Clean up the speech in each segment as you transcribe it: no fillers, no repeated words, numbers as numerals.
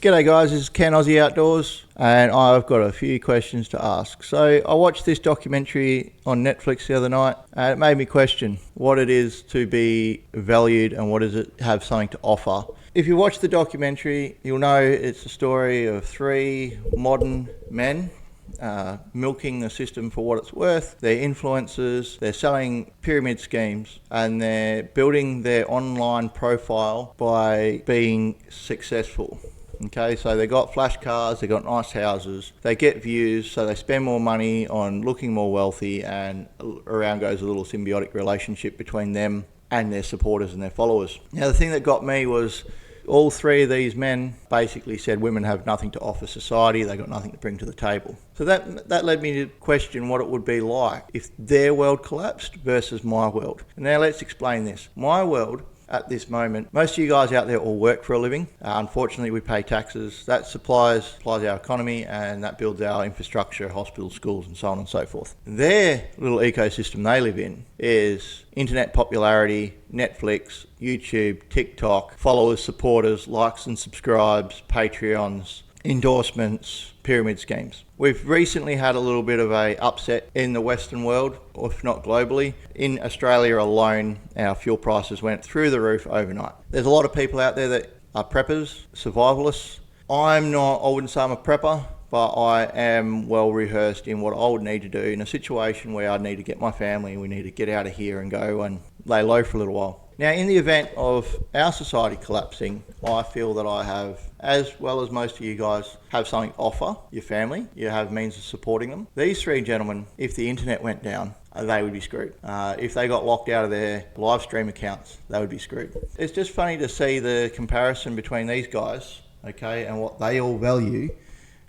G'day guys, this is Canaussieoutdoors and I've got a few questions to ask. So I watched this documentary on Netflix the other night and it made me question what it is to be valued and what does it have something to offer. If you watch the documentary, you'll know it's a story of three modern men milking the system for what it's worth. They're influencers, they're selling pyramid schemes, and they're building their online profile by being successful. Okay, so they got flash cars, they got nice houses, they get views, so they spend more money on looking more wealthy, and around goes a little symbiotic relationship between them and their supporters and their followers. Now, the thing that got me was all three of these men basically said women have nothing to offer society, they got nothing to bring to the table. So that led me to question what it would be like if their world collapsed versus my world. Now let's explain this. My world, at this moment, most of you guys out there all work for a living. Unfortunately, we pay taxes. That supplies our economy and that builds our infrastructure, hospitals, schools, and so on and so forth. Their little ecosystem they live in is internet popularity, Netflix, YouTube, TikTok, followers, supporters, likes and subscribes, Patreons, endorsements, pyramid schemes. We've recently had a little bit of a upset in the Western world, if not globally. In Australia alone, our fuel prices went through the roof overnight. There's a lot of people out there that are preppers, survivalists. I wouldn't say I'm a prepper, but I am well rehearsed in what I would need to do in a situation where I need to get my family and we need to get out of here and go and lay low for a little while. Now, in the event of our society collapsing, I feel that I have, as well as most of you guys, have something to offer your family. You have means of supporting them. These three gentlemen, if the internet went down, they would be screwed. If they got locked out of their live stream accounts, they would be screwed. It's just funny to see the comparison between these guys, okay, and what they all value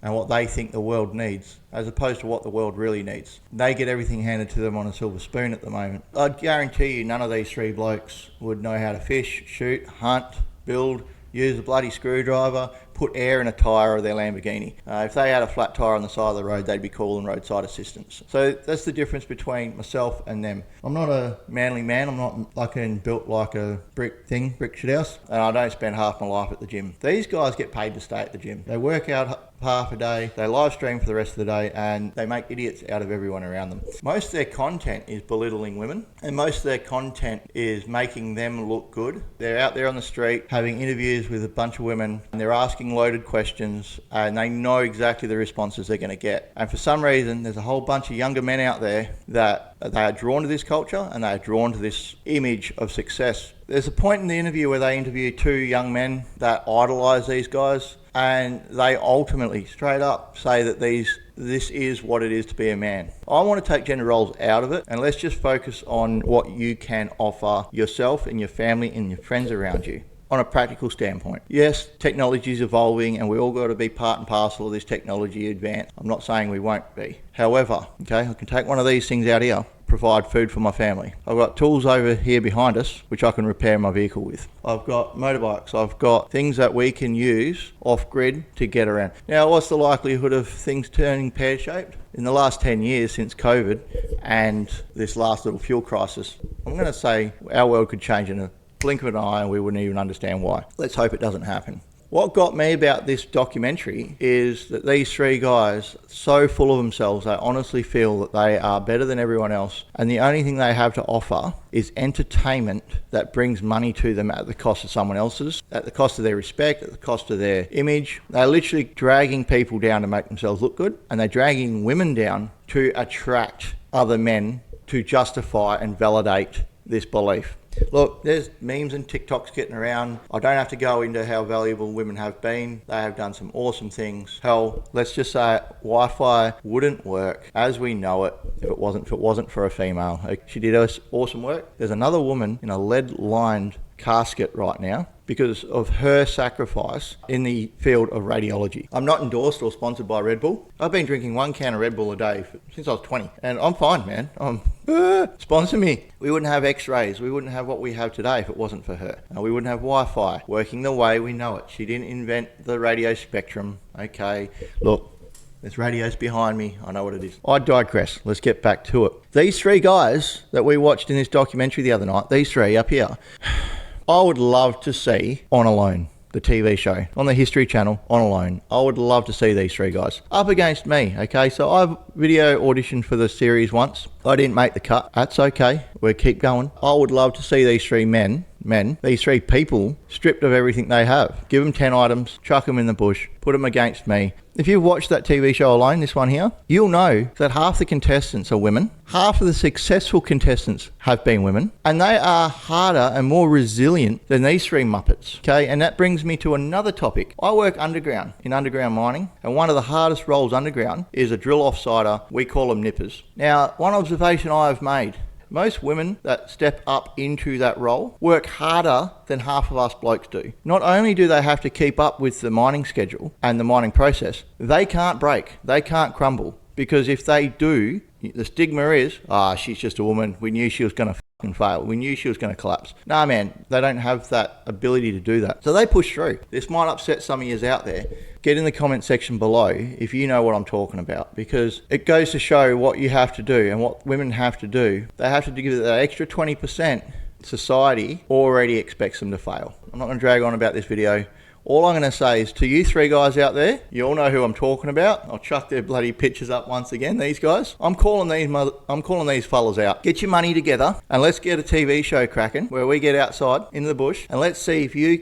and what they think the world needs, as opposed to what the world really needs. They get everything handed to them on a silver spoon at the moment. I'd guarantee you none of these three blokes would know how to fish, shoot, hunt, build, use a bloody screwdriver, put air in a tyre of their Lamborghini. If they had a flat tyre on the side of the road, they'd be calling roadside assistance. So that's the difference between myself and them. I'm not a manly man. I'm not built like a brick shit house. And I don't spend half my life at the gym. These guys get paid to stay at the gym. They work out half a day, they live stream for the rest of the day, and they make idiots out of everyone around them. Most of their content is belittling women, and most of their content is making them look good. They're out there on the street having interviews with a bunch of women, and they're asking loaded questions, and they know exactly the responses they're going to get. And for some reason, there's a whole bunch of younger men out there that they are drawn to this culture, and they are drawn to this image of success. There's a point in the interview where they interview two young men that idolise these guys, and they ultimately, straight up, say that this is what it is to be a man. I want to take gender roles out of it, and let's just focus on what you can offer yourself and your family and your friends around you on a practical standpoint. Yes, technology is evolving, and we all got to be part and parcel of this technology advance. I'm not saying we won't be. However, okay, I can take one of these things out here, provide food for my family. I've got tools over here behind us which I can repair my vehicle with. I've got motorbikes. I've got things that we can use off grid to get around. Now, what's the likelihood of things turning pear-shaped? In the last 10 years since COVID and this last little fuel crisis, I'm going to say our world could change in a blink of an eye and we wouldn't even understand why. Let's hope it doesn't happen. What got me about this documentary is that these three guys, so full of themselves, they honestly feel that they are better than everyone else, and the only thing they have to offer is entertainment that brings money to them at the cost of someone else's, at the cost of their respect, at the cost of their image. They're literally dragging people down to make themselves look good, and they're dragging women down to attract other men to justify and validate this belief. Look, there's memes and TikToks getting around. I don't have to go into how valuable women have been. They have done some awesome things. Hell, let's just say Wi-Fi wouldn't work as we know it if it wasn't for a female. She did awesome work. There's another woman in a lead-lined casket right now because of her sacrifice in the field of radiology. I'm not endorsed or sponsored by Red Bull. I've been drinking 1 can of Red Bull a day since I was 20, and I'm fine, man. Sponsor me. We wouldn't have x-rays. We wouldn't have what we have today if it wasn't for her. We wouldn't have Wi-Fi working the way we know it. She didn't invent the radio spectrum. Okay, look, there's radios behind me. I know what it is. I digress. Let's get back to it. These three guys that we watched in this documentary the other night, these three up here, I would love to see on alone. the TV show, on the History Channel, on Alone. I would love to see these three guys up against me, okay? So I've video auditioned for the series once. I didn't make the cut. That's okay. We'll keep going. I would love to see these three these three people stripped of everything they have. Give them 10 items, chuck them in the bush, put them against me. If you've watched that TV show Alone, this one here, you'll know that half the contestants are women. Half of the successful contestants have been women, and they are harder and more resilient than these three Muppets. Okay, and that brings me to another topic. I work underground, in underground mining, and one of the hardest roles underground is a drill offsider. We call them nippers. Now, one observation I have made, most women that step up into that role work harder than half of us blokes do. Not only do they have to keep up with the mining schedule and the mining process, they can't break, they can't crumble. Because if they do, the stigma is, she's just a woman, we knew she was going to fucking fail, we knew she was going to collapse. Nah man, they don't have that ability to do that. So they push through. This might upset some of yous out there. Get in the comment section below if you know what I'm talking about, because it goes to show what you have to do and what women have to do. They have to give that extra 20%. Society already expects them to fail. I'm not going to drag on about this video. All I'm going to say is to you three guys out there, you all know who I'm talking about. I'll chuck their bloody pictures up once again, these guys. I'm calling these fellas out. Get your money together and let's get a TV show cracking where we get outside in the bush and let's see if you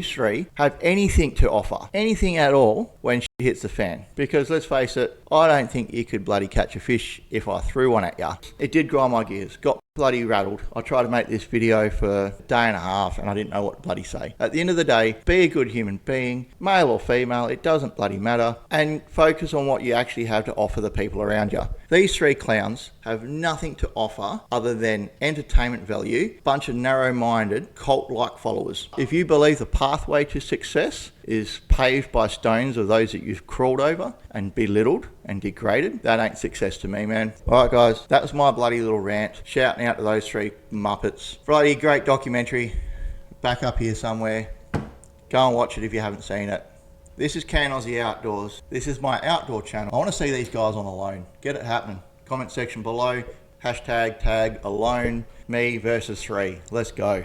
three, have anything to offer, anything at all when shit hits the fan. Because let's face it, I don't think you could bloody catch a fish if I threw one at ya. It did grind my gears. Got bloody rattled. I tried to make this video for a day and a half and I didn't know what to bloody say. At the end of the day, be a good human being, male or female, it doesn't bloody matter, and focus on what you actually have to offer the people around you. These three clowns have nothing to offer other than entertainment value, bunch of narrow-minded, cult-like followers. If you believe the pathway to success is paved by stones of those that you've crawled over and belittled and degraded, that ain't success to me, man. Alright guys, that was my bloody little rant, shouting out to those three Muppets. Bloody great documentary, back up here somewhere. Go and watch it if you haven't seen it. This is Canaussieoutdoors. This is my outdoor channel. I want to see these guys on Alone. Get it happening. Comment section below, hashtag tag Alone, me versus three. Let's go.